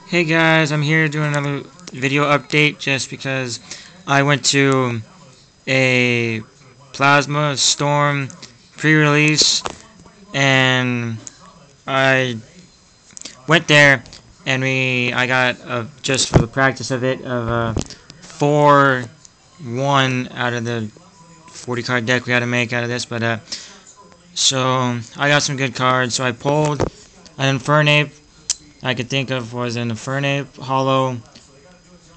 Hey guys, I'm here doing another video update just because I went to a Plasma Storm pre-release and I went there and I got just for the practice of it of a 4-1 out of the 40 card deck we had to make out of this, but so I got some good cards. So I pulled an Infernape I could think of was an Infernape Hollow,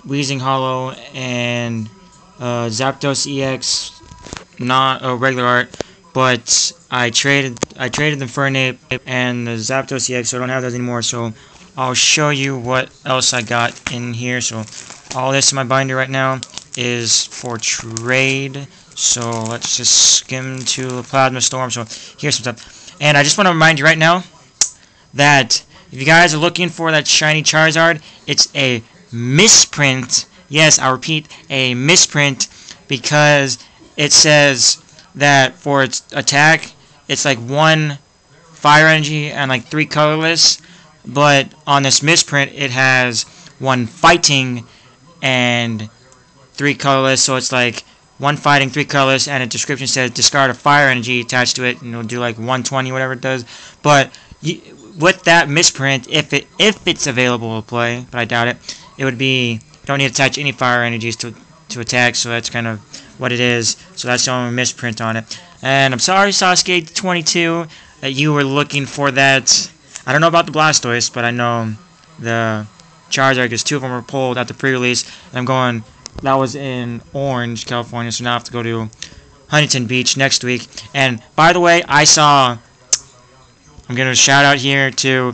Weezing Hollow, and Zapdos EX, not a regular art, but I traded the Infernape and the Zapdos EX, so I don't have those anymore. So I'll show you what else I got in here. So all this in my binder right now is for trade. So let's just skim to Plasma Storm. So here's some stuff, and I just want to remind you right now that if you guys are looking for that shiny Charizard, it's a misprint. Yes, I repeat, a misprint, because it says that for its attack, it's like 1 fire energy and like 3 colorless, but on this misprint, it has 1 fighting and 3 colorless, so it's like 1 fighting, 3 colorless, and a description says discard a fire energy attached to it, and it'll do like 120, whatever it does. But with that misprint, if it's available to play, but I doubt it, it would be don't need to attach any fire energies to attack, so that's kind of what it is. So that's the only misprint on it. And I'm sorry, Sasuke 22, that you were looking for that. I don't know about the Blastoise, but I know the Charizard, because 2 of them were pulled at the pre-release. And I'm going. That was in Orange, California, so now I have to go to Huntington Beach next week. And by the way, I'm giving a shout out here to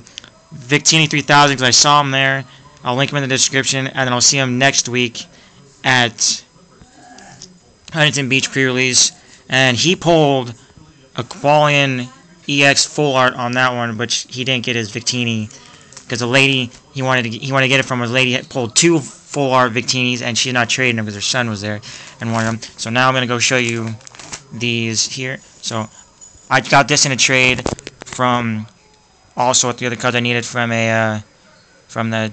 Victini 3000 because I saw him there. I'll link him in the description, and then I'll see him next week at Huntington Beach pre-release. And he pulled a Qualian EX full art on that one, but he didn't get his Victini because the lady he wanted to get it from, his lady had pulled 2 full art Victinis, and she's not trading them because her son was there and wanted them. So now I'm gonna go show you these here. So I got this in a trade from also with the other cards I needed from a for the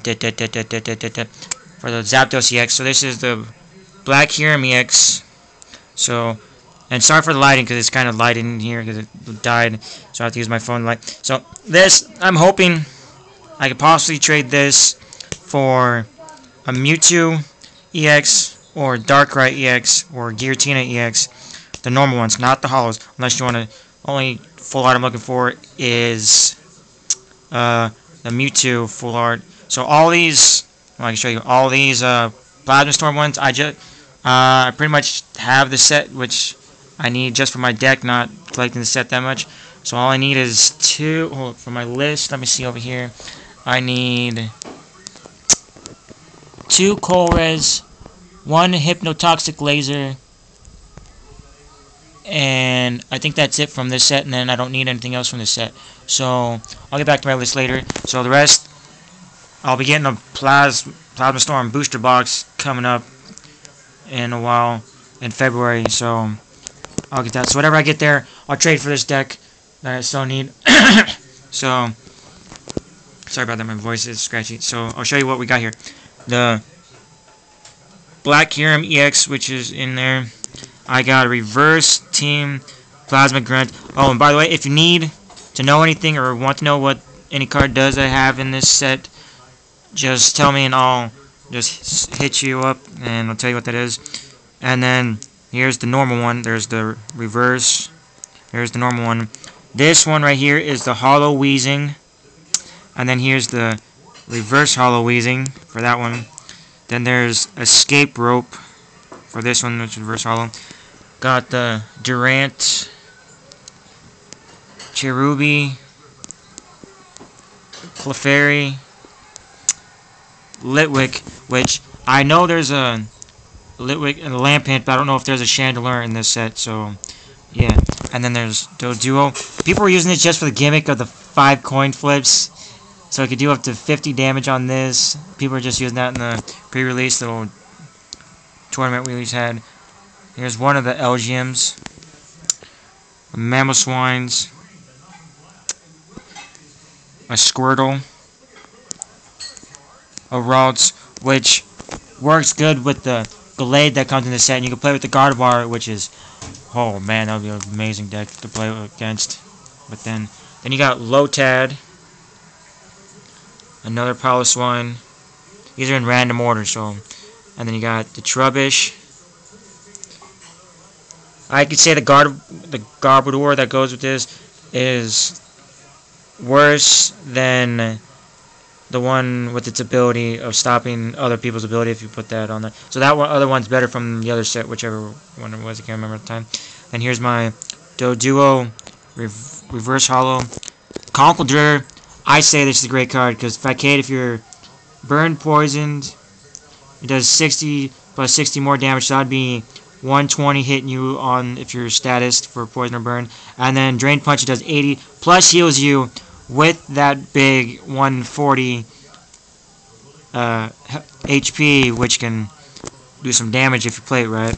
Zapdos EX. So this is the Black Hiram EX. So, and sorry for the lighting because it's kind of light in here because it died, so I have to use my phone light. So this, I'm hoping I could possibly trade this for a Mewtwo EX or Darkrai EX or Giratina EX, the normal ones, not the hollows, unless you want to. Only full art I'm looking for is the Mewtwo full art. So all these, well, I can show you all these Plasma Storm ones. I pretty much have the set which I need just for my deck, not collecting the set that much. So all I need is 2 for my list. Let me see over here. I need 2 Colress, 1 Hypnotoxic Laser, and I think that's it from this set, and then I don't need anything else from this set. So I'll get back to my list later. So the rest, I'll be getting a Plasma Storm booster box coming up in a while in February, so I'll get that. So whatever I get there, I'll trade for this deck that I still need. So sorry about that, my voice is scratchy. So I'll show you what we got here. The Black Hiram EX, which is in there. I got a Reverse Team Plasma Grunt. Oh, and by the way, if you need to know anything or want to know what any card does I have in this set, just tell me and I'll just hit you up and I'll tell you what that is. And then here's the normal one. There's the reverse. Here's the normal one. This one right here is the Hollow Weezing. And then here's the reverse Hollow Weezing for that one. Then there's Escape Rope for this one, which is reverse hollow. Got the Durant, Cherubi, Clefairy, Litwick, which I know there's a Litwick and a Lampent, but I don't know if there's a Chandelure in this set, so yeah. And then there's Doduo. People were using it just for the gimmick of the 5 coin flips, so it could do up to 50 damage on this. People are just using that in the pre-release little tournament we always had. Here's one of the Elgiums, Mamoswines, a Squirtle, of Ralts, which works good with the Gallade that comes in the set. And you can play with the Gardevoir, which is, oh man, that would be an amazing deck to play against. But then you got Lotad, another Piloswine. These are in random order, so. And then you got the Trubbish. I could say the Garbodor that goes with this is worse than the one with its ability of stopping other people's ability if you put that on there. So that other one's better from the other set, whichever one it was. I can't remember at the time. And here's my Doduo Reverse Hollow. Conkeldurr. I say this is a great card because Facade, if you're burned, poisoned, it does 60 plus 60 more damage. So that'd be 120 hitting you on if you're status for poison or burn. And then Drain Punch, it does 80 plus heals you with that big 140 HP, which can do some damage if you play it right.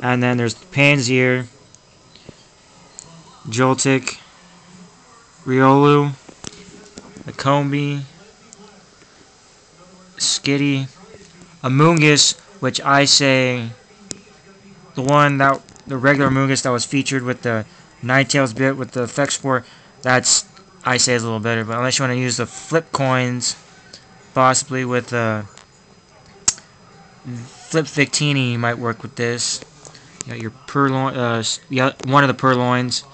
And then there's Pansier, Joltik, Riolu, Akombi, Skitty, Amoonguss, which I say the regular Amoonguss that was featured with the Ninetales bit with the effect spore, that's I say is a little better. But unless you want to use the flip coins, possibly with Flip Victini might work with this. You got your Purloin, one of the Purloins.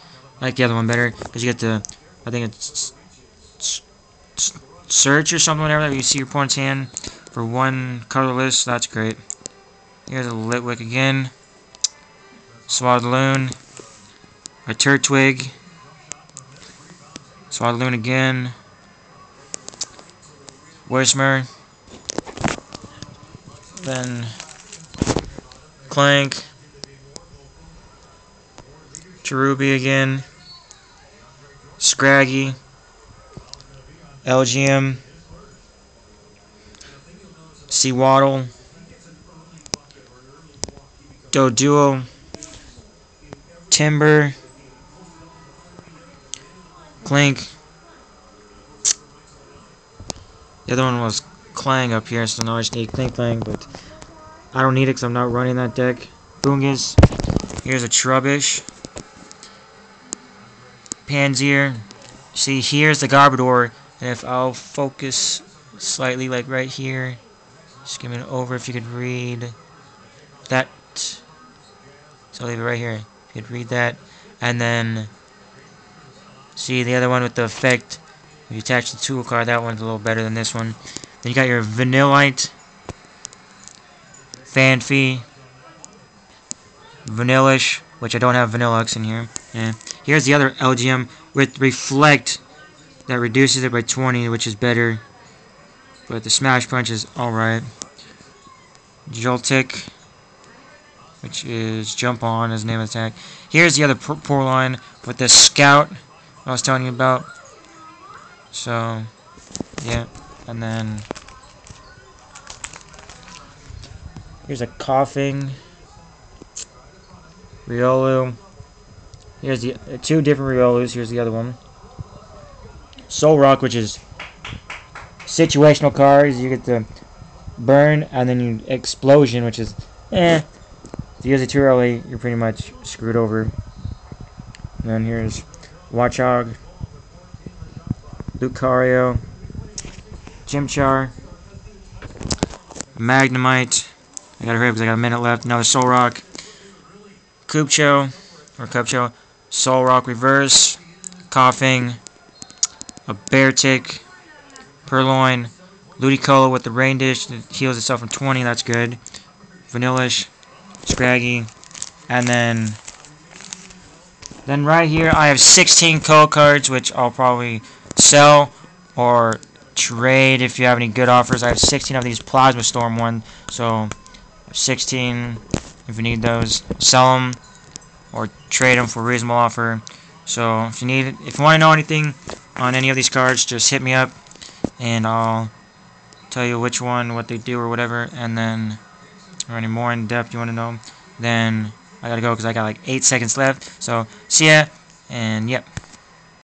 I like the other one better because you get the, I think it's search or something, whatever, that you see your opponent's hand for one colorless. That's great. Here's a Litwick again. Swadloon. A Turtwig. Swadloon again. Whismur. Then Clank. Cherubi again. Scraggy. LGM. Sewaddle. Doduo. Timber. Clink. The other one was Clang up here, so now I just need Clang, but I don't need it because I'm not running that deck. Boongus. Here's a Trubbish. Pansier. See, here's the Garbodor, and if I'll focus slightly, like right here, skimming over, if you could read that. So I'll leave it right here. If you could read that, and then see the other one with the effect. If you attach the tool card, that one's a little better than this one. Then you got your Vanillite, Fanfy, Vanillish, which I don't have Vanilluxe in here. Yeah. Here's the other LGM with Reflect that reduces it by 20, which is better. But the Smash Punch is alright. Joltik, which is Jump On as name of attack. Here's the other Purloin with the Scout I was telling you about. So, yeah. And then here's a Coughing Riolu. Here's the two different Riolus. Here's the other one. Solrock, which is situational cards. You get the burn and then you explosion, which is if you use it too early, you're pretty much screwed over. And then here's Watchog, Lucario, Chimchar, Magnemite. I gotta hurry up because I got a minute left. Another Solrock, Cubchoo, Solrock Reverse, Coughing, a Beartic, Purloin, Ludicolo with the Rain Dish that heals itself from 20, that's good. Vanillish, Scraggy, and then right here I have 16 code cards, which I'll probably sell or trade if you have any good offers. I have 16 of these Plasma Storm ones, so 16 if you need those. Sell them or trade them for a reasonable offer. So if you want to know anything on any of these cards, just hit me up and I'll tell you which one, what they do or whatever. And then, or any more in depth you want to know, then I gotta go because I got like 8 seconds left. So see ya, and yep.